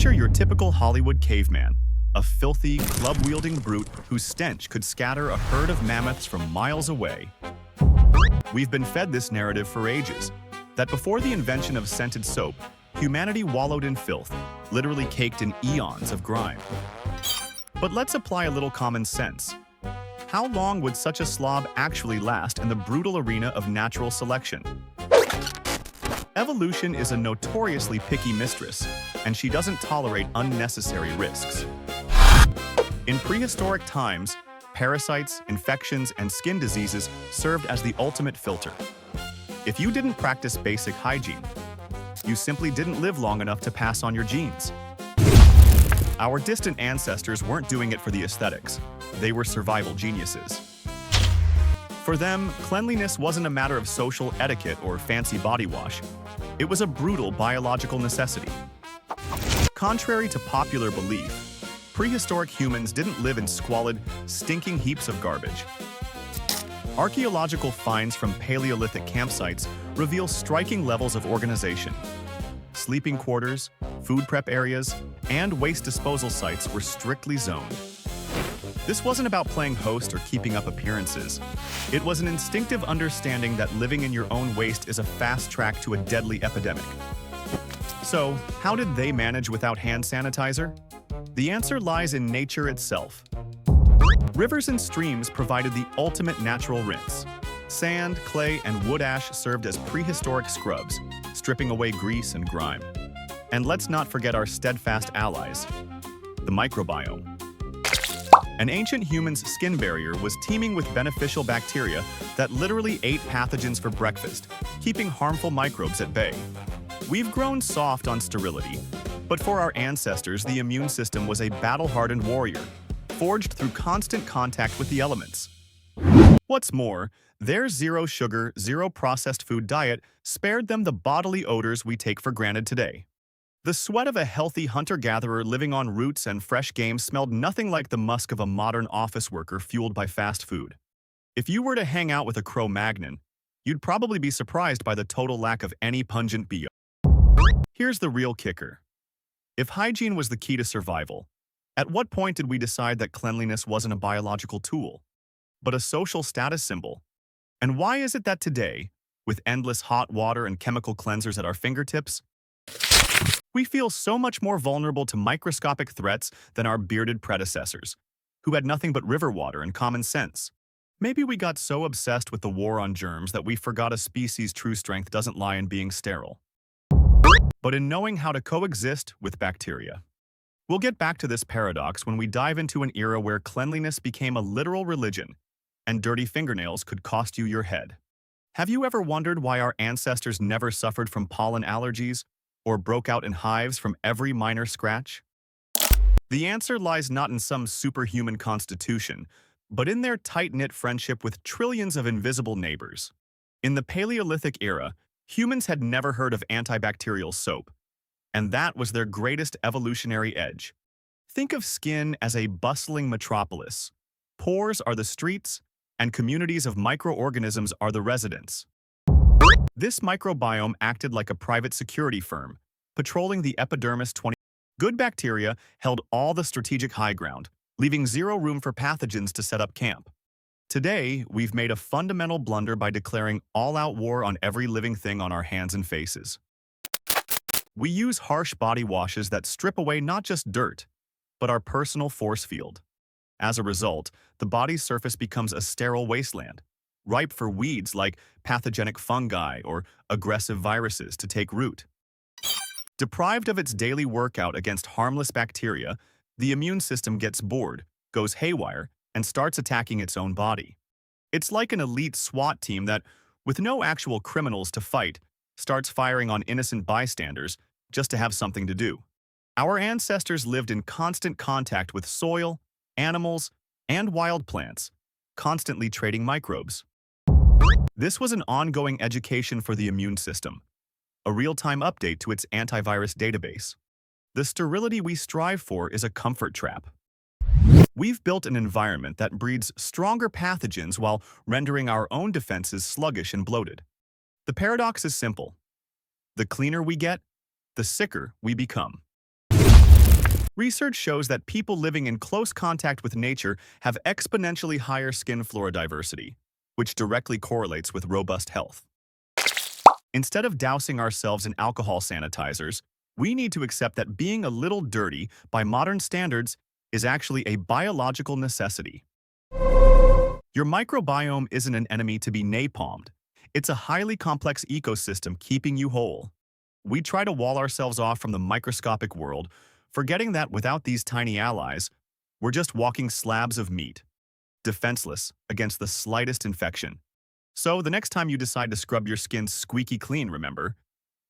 Picture your typical Hollywood caveman, a filthy, club-wielding brute whose stench could scatter a herd of mammoths from miles away. We've been fed this narrative for ages, that before the invention of scented soap, humanity wallowed in filth, literally caked in eons of grime. But let's apply a little common sense. How long would such a slob actually last in the brutal arena of natural selection? Evolution is a notoriously picky mistress, and she doesn't tolerate unnecessary risks. In prehistoric times, parasites, infections, and skin diseases served as the ultimate filter. If you didn't practice basic hygiene, you simply didn't live long enough to pass on your genes. Our distant ancestors weren't doing it for the aesthetics. They were survival geniuses. For them, cleanliness wasn't a matter of social etiquette or fancy body wash. It was a brutal biological necessity. Contrary to popular belief, prehistoric humans didn't live in squalid, stinking heaps of garbage. Archaeological finds from Paleolithic campsites reveal striking levels of organization. Sleeping quarters, food prep areas, and waste disposal sites were strictly zoned. This wasn't about playing host or keeping up appearances. It was an instinctive understanding that living in your own waste is a fast track to a deadly epidemic. So, how did they manage without hand sanitizer? The answer lies in nature itself. Rivers and streams provided the ultimate natural rinse. Sand, clay, and wood ash served as prehistoric scrubs, stripping away grease and grime. And let's not forget our steadfast allies, the microbiome. An ancient human's skin barrier was teeming with beneficial bacteria that literally ate pathogens for breakfast, keeping harmful microbes at bay. We've grown soft on sterility, but for our ancestors, the immune system was a battle-hardened warrior, forged through constant contact with the elements. What's more, their zero-sugar, zero-processed food diet spared them the bodily odors we take for granted today. The sweat of a healthy hunter-gatherer living on roots and fresh game smelled nothing like the musk of a modern office worker fueled by fast food. If you were to hang out with a Cro-Magnon, you'd probably be surprised by the total lack of any pungent BO. Here's the real kicker. If hygiene was the key to survival, at what point did we decide that cleanliness wasn't a biological tool, but a social status symbol? And why is it that today, with endless hot water and chemical cleansers at our fingertips, we feel so much more vulnerable to microscopic threats than our bearded predecessors, who had nothing but river water and common sense? Maybe we got so obsessed with the war on germs that we forgot a species' true strength doesn't lie in being sterile, but in knowing how to coexist with bacteria. We'll get back to this paradox when we dive into an era where cleanliness became a literal religion, and dirty fingernails could cost you your head. Have you ever wondered why our ancestors never suffered from pollen allergies or broke out in hives from every minor scratch? The answer lies not in some superhuman constitution, but in their tight-knit friendship with trillions of invisible neighbors. In the Paleolithic era, humans had never heard of antibacterial soap, and that was their greatest evolutionary edge. Think of skin as a bustling metropolis. Pores are the streets, and communities of microorganisms are the residents. This microbiome acted like a private security firm, patrolling the epidermis 20. Good bacteria held all the strategic high ground, leaving zero room for pathogens to set up camp. Today, we've made a fundamental blunder by declaring all-out war on every living thing on our hands and faces. We use harsh body washes that strip away not just dirt, but our personal force field. As a result, the body's surface becomes a sterile wasteland, ripe for weeds like pathogenic fungi or aggressive viruses to take root. Deprived of its daily workout against harmless bacteria, the immune system gets bored, goes haywire, and starts attacking its own body. It's like an elite SWAT team that, with no actual criminals to fight, starts firing on innocent bystanders just to have something to do. Our ancestors lived in constant contact with soil, animals, and wild plants, constantly trading microbes. This was an ongoing education for the immune system, a real-time update to its antivirus database. The sterility we strive for is a comfort trap. We've built an environment that breeds stronger pathogens while rendering our own defenses sluggish and bloated. The paradox is simple. The cleaner we get, the sicker we become. Research shows that people living in close contact with nature have exponentially higher skin flora diversity, which directly correlates with robust health. Instead of dousing ourselves in alcohol sanitizers, we need to accept that being a little dirty by modern standards is actually a biological necessity. Your microbiome isn't an enemy to be napalmed. It's a highly complex ecosystem keeping you whole. We try to wall ourselves off from the microscopic world, forgetting that without these tiny allies, we're just walking slabs of meat, defenseless against the slightest infection. So the next time you decide to scrub your skin squeaky clean, remember,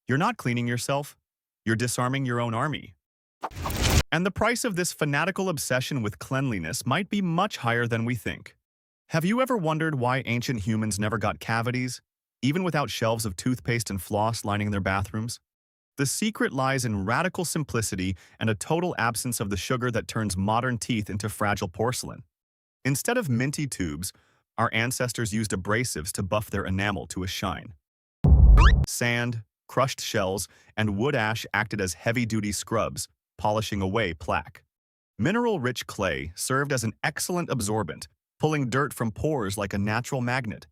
you're not cleaning yourself, you're disarming your own army. And the price of this fanatical obsession with cleanliness might be much higher than we think. Have you ever wondered why ancient humans never got cavities, even without shelves of toothpaste and floss lining their bathrooms? The secret lies in radical simplicity and a total absence of the sugar that turns modern teeth into fragile porcelain. Instead of minty tubes, our ancestors used abrasives to buff their enamel to a shine. Sand, crushed shells, and wood ash acted as heavy-duty scrubs, polishing away plaque. Mineral-rich clay served as an excellent absorbent, pulling dirt from pores like a natural magnet.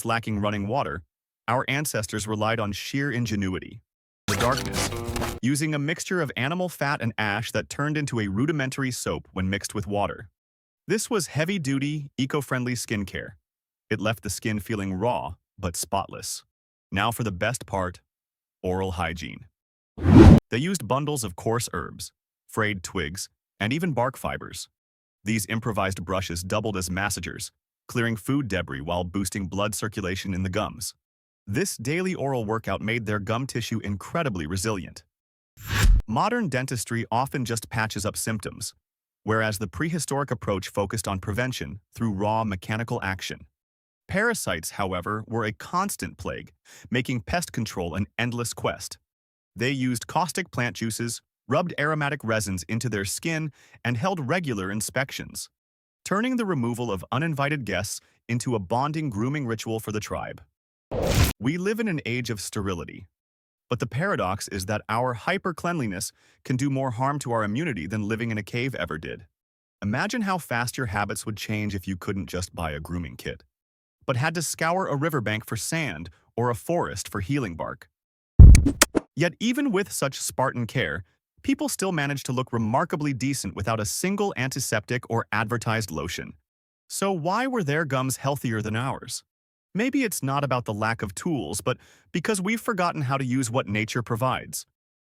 Lacking running water, our ancestors relied on sheer ingenuity. The darkness, using a mixture of animal fat and ash that turned into a rudimentary soap when mixed with water. This was heavy-duty, eco-friendly skincare. It left the skin feeling raw, but spotless. Now for the best part, oral hygiene. They used bundles of coarse herbs, frayed twigs, and even bark fibers. These improvised brushes doubled as massagers, clearing food debris while boosting blood circulation in the gums. This daily oral workout made their gum tissue incredibly resilient. Modern dentistry often just patches up symptoms, whereas the prehistoric approach focused on prevention through raw mechanical action. Parasites, however, were a constant plague, making pest control an endless quest. They used caustic plant juices, rubbed aromatic resins into their skin, and held regular inspections, turning the removal of uninvited guests into a bonding grooming ritual for the tribe. We live in an age of sterility, but the paradox is that our hyper-cleanliness can do more harm to our immunity than living in a cave ever did. Imagine how fast your habits would change if you couldn't just buy a grooming kit, but had to scour a riverbank for sand or a forest for healing bark. Yet even with such Spartan care, people still manage to look remarkably decent without a single antiseptic or advertised lotion. So why were their gums healthier than ours? Maybe it's not about the lack of tools, but because we've forgotten how to use what nature provides,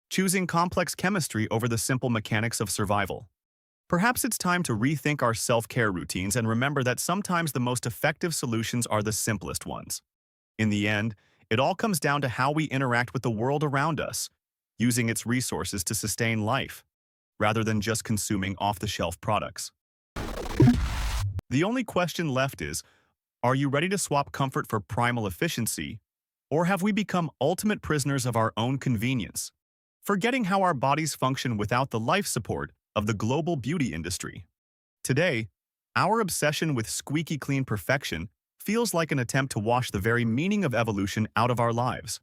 choosing complex chemistry over the simple mechanics of survival. Perhaps it's time to rethink our self-care routines and remember that sometimes the most effective solutions are the simplest ones. In the end, it all comes down to how we interact with the world around us, using its resources to sustain life, rather than just consuming off-the-shelf products. The only question left is, are you ready to swap comfort for primal efficiency, or have we become ultimate prisoners of our own convenience, forgetting how our bodies function without the life support of the global beauty industry? Today, our obsession with squeaky clean perfection feels like an attempt to wash the very meaning of evolution out of our lives.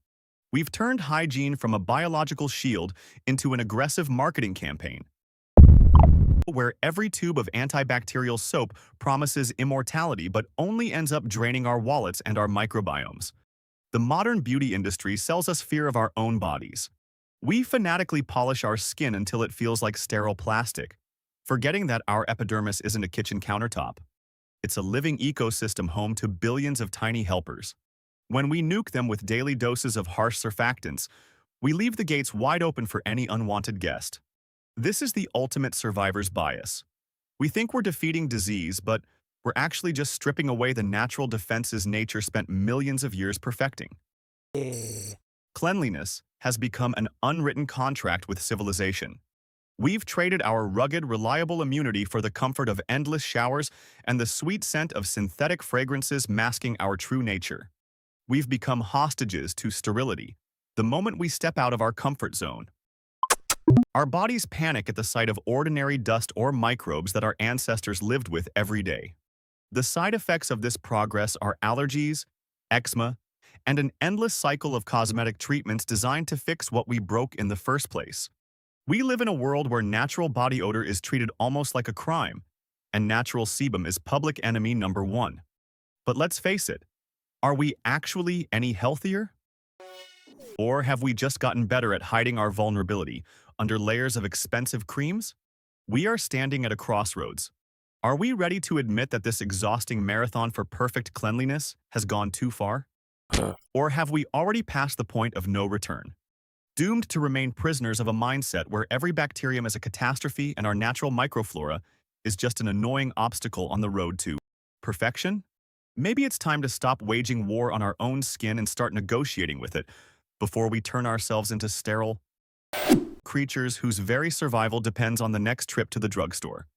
We've turned hygiene from a biological shield into an aggressive marketing campaign, where every tube of antibacterial soap promises immortality but only ends up draining our wallets and our microbiomes. The modern beauty industry sells us fear of our own bodies. We fanatically polish our skin until it feels like sterile plastic, forgetting that our epidermis isn't a kitchen countertop. It's a living ecosystem home to billions of tiny helpers. When we nuke them with daily doses of harsh surfactants, we leave the gates wide open for any unwanted guest. This is the ultimate survivor's bias. We think we're defeating disease, but we're actually just stripping away the natural defenses nature spent millions of years perfecting. Cleanliness has become an unwritten contract with civilization. We've traded our rugged, reliable immunity for the comfort of endless showers and the sweet scent of synthetic fragrances masking our true nature. We've become hostages to sterility the moment we step out of our comfort zone. Our bodies panic at the sight of ordinary dust or microbes that our ancestors lived with every day. The side effects of this progress are allergies, eczema, and an endless cycle of cosmetic treatments designed to fix what we broke in the first place. We live in a world where natural body odor is treated almost like a crime, and natural sebum is public enemy number one. But let's face it, are we actually any healthier? Or have we just gotten better at hiding our vulnerability under layers of expensive creams? We are standing at a crossroads. Are we ready to admit that this exhausting marathon for perfect cleanliness has gone too far? Or have we already passed the point of no return, doomed to remain prisoners of a mindset where every bacterium is a catastrophe and our natural microflora is just an annoying obstacle on the road to perfection? Maybe it's time to stop waging war on our own skin and start negotiating with it before we turn ourselves into sterile creatures whose very survival depends on the next trip to the drugstore.